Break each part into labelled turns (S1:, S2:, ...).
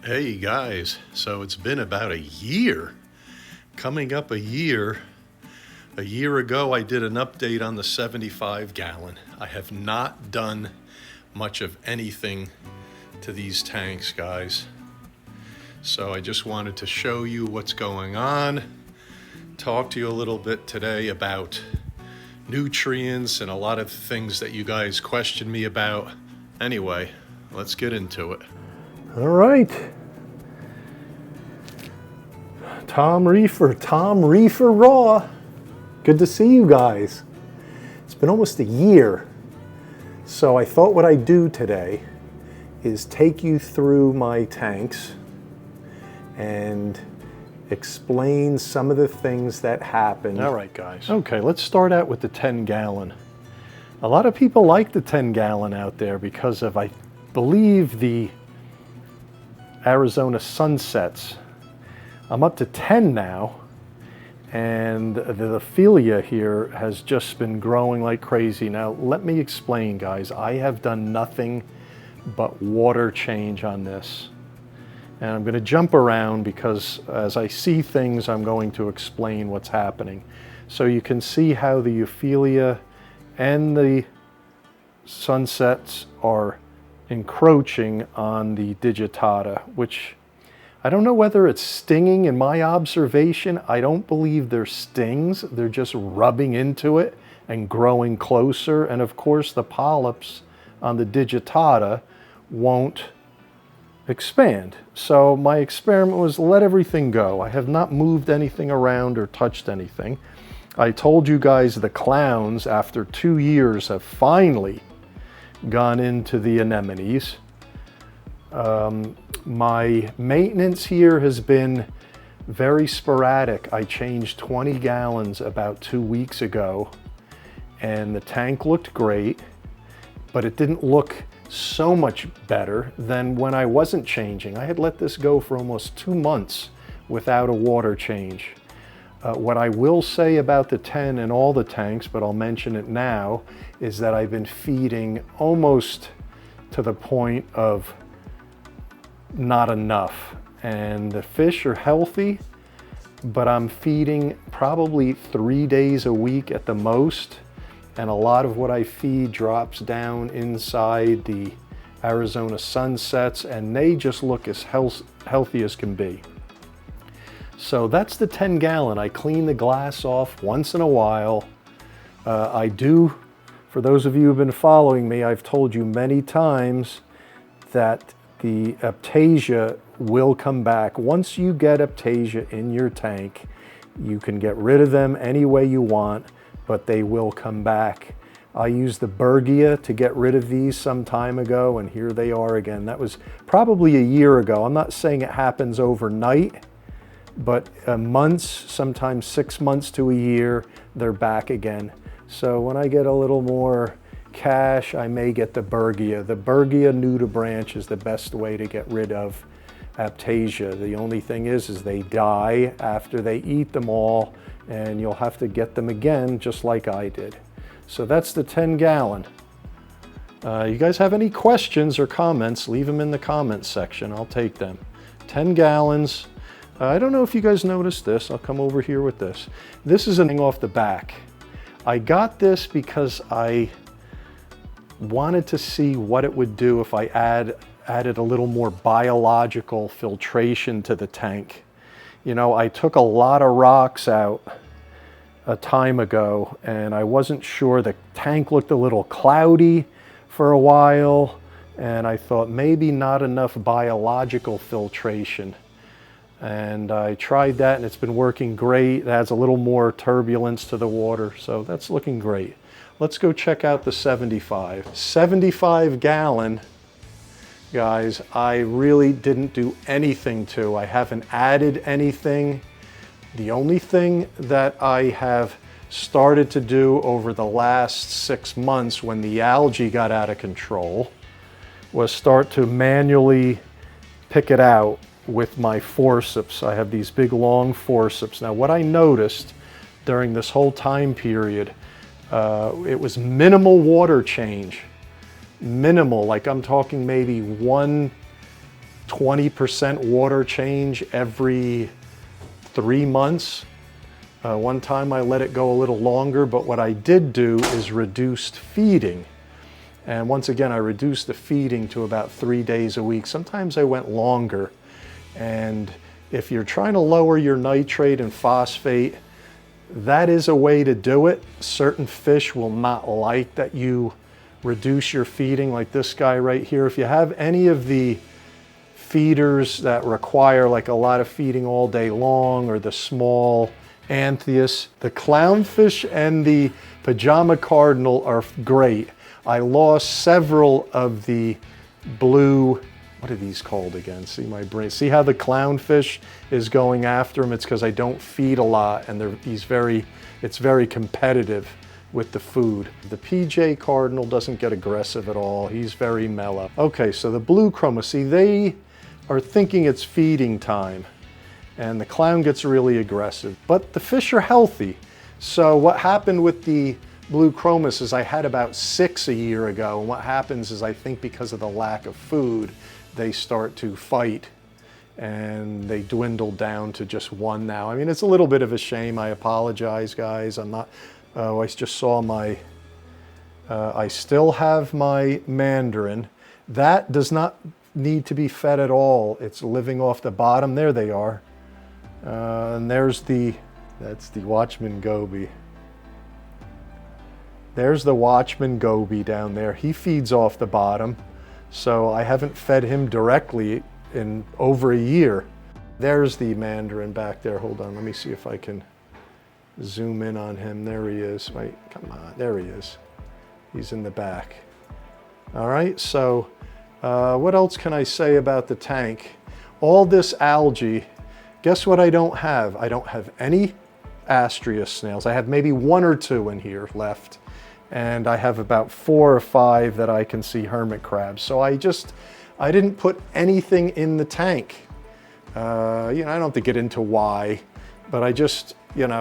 S1: Hey guys, so it's been about a year, coming up a year. A year ago I did an update on the 75 gallon. I have not done much of anything to these tanks, guys. So I just wanted to show you what's going on, talk to you a little bit today about nutrients and a lot of things that you guys questioned me about. Anyway, let's get into it.
S2: All right. Tom Reefer Raw. Good to see you guys. It's been almost a year. So I thought what I'd do today is take you through my tanks and explain some of the things that happened. All right, guys. Okay, let's start out with the 10 gallon. A lot of people like the 10 gallon out there because of, I believe, the Arizona sunsets. I'm up to 10 now, and the Ophelia here has just been growing like crazy. Now, let me explain, guys. I have done nothing but water change on this. And I'm going to jump around because as I see things, I'm going to explain what's happening. So you can see how the Ophelia and the sunsets are encroaching on the digitata, which I don't know whether it's stinging. In my observation, I don't believe they're stings. They're just rubbing into it and growing closer. And of course, the polyps on the digitata won't expand. So my experiment was let everything go. I have not moved anything around or touched anything. I told you guys the clowns, after 2 years, have finally gone into the anemones. My maintenance here has been very sporadic. I changed 20 gallons about 2 weeks ago, and the tank looked great, but it didn't look so much better than when I wasn't changing. I had let this go for almost 2 months without a water change. What I will say about the 10 and all the tanks, but I'll mention it now, is that I've been feeding almost to the point of not enough. And the fish are healthy, but I'm feeding probably 3 days a week at the most. And a lot of what I feed drops down inside the Arizona sunsets, and they just look as healthy as can be. So that's the 10 gallon. I clean the glass off once in a while. I do, for those of you who've been following me, I've told you many times that the Aptasia will come back. Once you get Aptasia in your tank, you can get rid of them any way you want, but they will come back. I used the Bergia to get rid of these some time ago, and here they are again. That was probably a year ago. I'm not saying it happens overnight, but months, sometimes 6 months to a year, they're back again. So when I get a little more cash, I may get the Bergia. The Bergia nudibranch is the best way to get rid of Aptasia. The only thing is they die after they eat them all, and you'll have to get them again just like I did. So that's the 10 gallon. You guys have any questions or comments, leave them in the comments section. I'll take them. 10 gallons. I don't know if you guys noticed this. I'll come over here with this. This is a thing off the back. I got this because I wanted to see what it would do if I added a little more biological filtration to the tank. You know, I took a lot of rocks out a time ago, and I wasn't sure. The tank looked a little cloudy for a while, and I thought maybe not enough biological filtration. And I tried that, and it's been working great. It adds a little more turbulence to the water, so that's looking great. Let's go check out the 75. 75 gallon, guys, I really didn't do anything to. I haven't added anything. The only thing that I have started to do over the last 6 months when the algae got out of control was start to manually pick it out with my forceps. I have these big long forceps. Now what I noticed during this whole time period, it was minimal water change. Minimal, like I'm talking maybe 1 20% water change every 3 months. One time I let it go a little longer, but what I did do is reduced feeding. And once again, I reduced the feeding to about 3 days a week. Sometimes I went longer. And if you're trying to lower your nitrate and phosphate, that is a way to do it. Certain fish will not like that you reduce your feeding, like this guy right here. If you have any of the feeders that require like a lot of feeding all day long, or the small Antheus, the clownfish and the pajama cardinal are great. I lost several of the blue, what are these called again? See my brain. See how the clownfish is going after him? It's because I don't feed a lot, and it's very competitive with the food. The PJ cardinal doesn't get aggressive at all. He's very mellow. Okay, so the blue chroma, see, they are thinking it's feeding time, and the clown gets really aggressive. But the fish are healthy. So what happened with the blue chromis is I had about 6 a year ago, and what happens is I think because of the lack of food, they start to fight, and they dwindle down to just 1 now. I mean, it's a little bit of a shame. I apologize, guys. I'm not, I just saw my, I still have my mandarin. That does not need to be fed at all. It's living off the bottom. There they are. And that's the Watchman goby. There's the Watchman goby down there. He feeds off the bottom. So I haven't fed him directly in over a year. There's the mandarin back there. Hold on, let me see if I can zoom in on him. There he is. Wait, come on, there he is. He's in the back. All right, so what else can I say about the tank? All this algae, guess what I don't have? I don't have any Astrea snails. I have maybe 1 or 2 in here left. And I have about 4 or 5 that I can see hermit crabs. So I didn't put anything in the tank. You know, I don't have to get into why, but I just didn't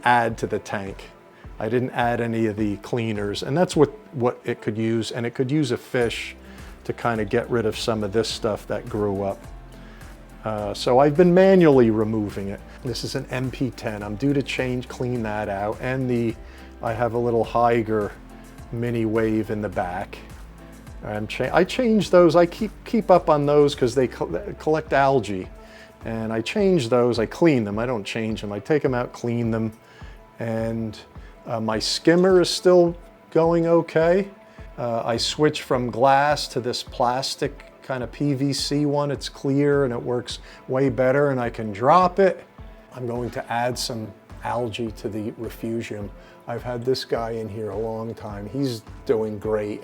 S2: add to the tank. I didn't add any of the cleaners, and that's what it could use. And it could use a fish to kind of get rid of some of this stuff that grew up. So I've been manually removing it. This is an MP10. I'm due to clean that out. And I have a little Higer mini wave in the back. I change those. I keep up on those because they collect algae. And I change those. I clean them. I don't change them. I take them out, clean them. And my skimmer is still going okay. I switched from glass to this plastic kind of PVC one. It's clear and it works way better, and I can drop it. I'm going to add some algae to the refugium. I've had this guy in here a long time. He's doing great.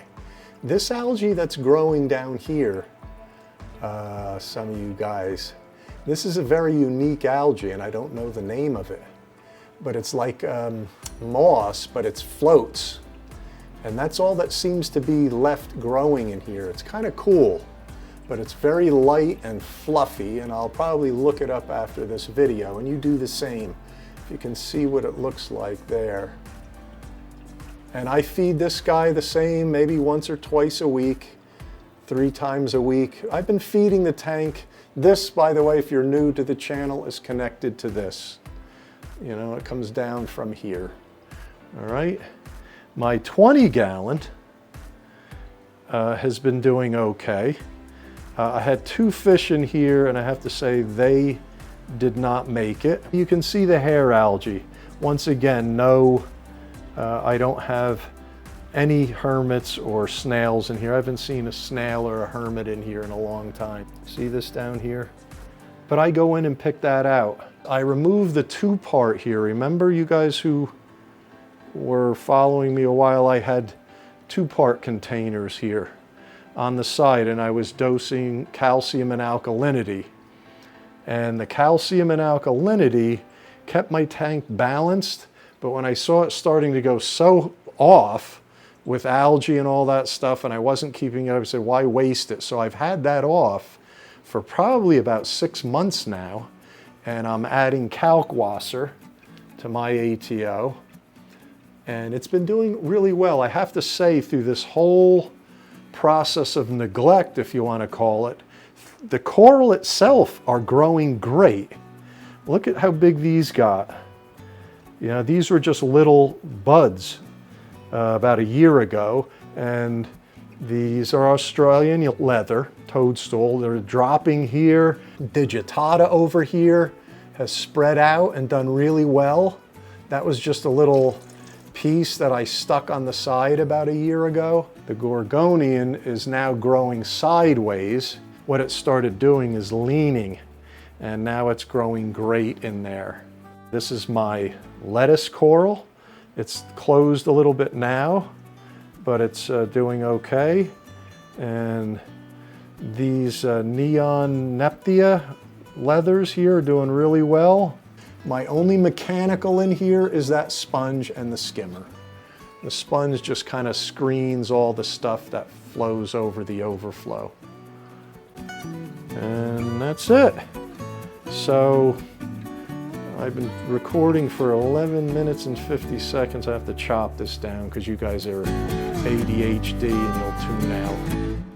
S2: This algae that's growing down here, some of you guys, this is a very unique algae, and I don't know the name of it, but it's like moss, but it floats. And that's all that seems to be left growing in here. It's kind of cool, but it's very light and fluffy, and I'll probably look it up after this video, and you do the same. If you can see what it looks like there. And I feed this guy the same, maybe once or twice a week, 3 times a week. I've been feeding the tank. This, by the way, if you're new to the channel, is connected to this. You know, it comes down from here. All right. My 20-gallon has been doing okay. I had 2 fish in here, and I have to say they did not make it. You can see the hair algae. Once again, no, I don't have any hermits or snails in here. I haven't seen a snail or a hermit in here in a long time. See this down here? But I go in and pick that out. I removed the 2-part here. Remember, you guys who were following me a while, I had 2-part containers here on the side, and I was dosing calcium and alkalinity. And the calcium and alkalinity kept my tank balanced, but when I saw it starting to go so off with algae and all that stuff, and I wasn't keeping it up, I said, why waste it? So I've had that off for probably about 6 months now, and I'm adding Kalkwasser to my ATO, and it's been doing really well. I have to say, through this whole process of neglect, if you want to call it, the coral itself are growing great. Look at how big these got. You know, these were just little buds about a year ago, and these are Australian leather toadstool. They're dropping here. Digitata over here has spread out and done really well. That was just a little piece that I stuck on the side about a year ago. The Gorgonian is now growing sideways. What it started doing is leaning, and now it's growing great in there. This is my lettuce coral. It's closed a little bit now, but it's doing okay. And these neon Nepthia leathers here are doing really well. My only mechanical in here is that sponge and the skimmer. The sponge just kind of screens all the stuff that flows over the overflow. And that's it. So I've been recording for 11 minutes and 50 seconds. I have to chop this down because you guys are ADHD and you'll tune out.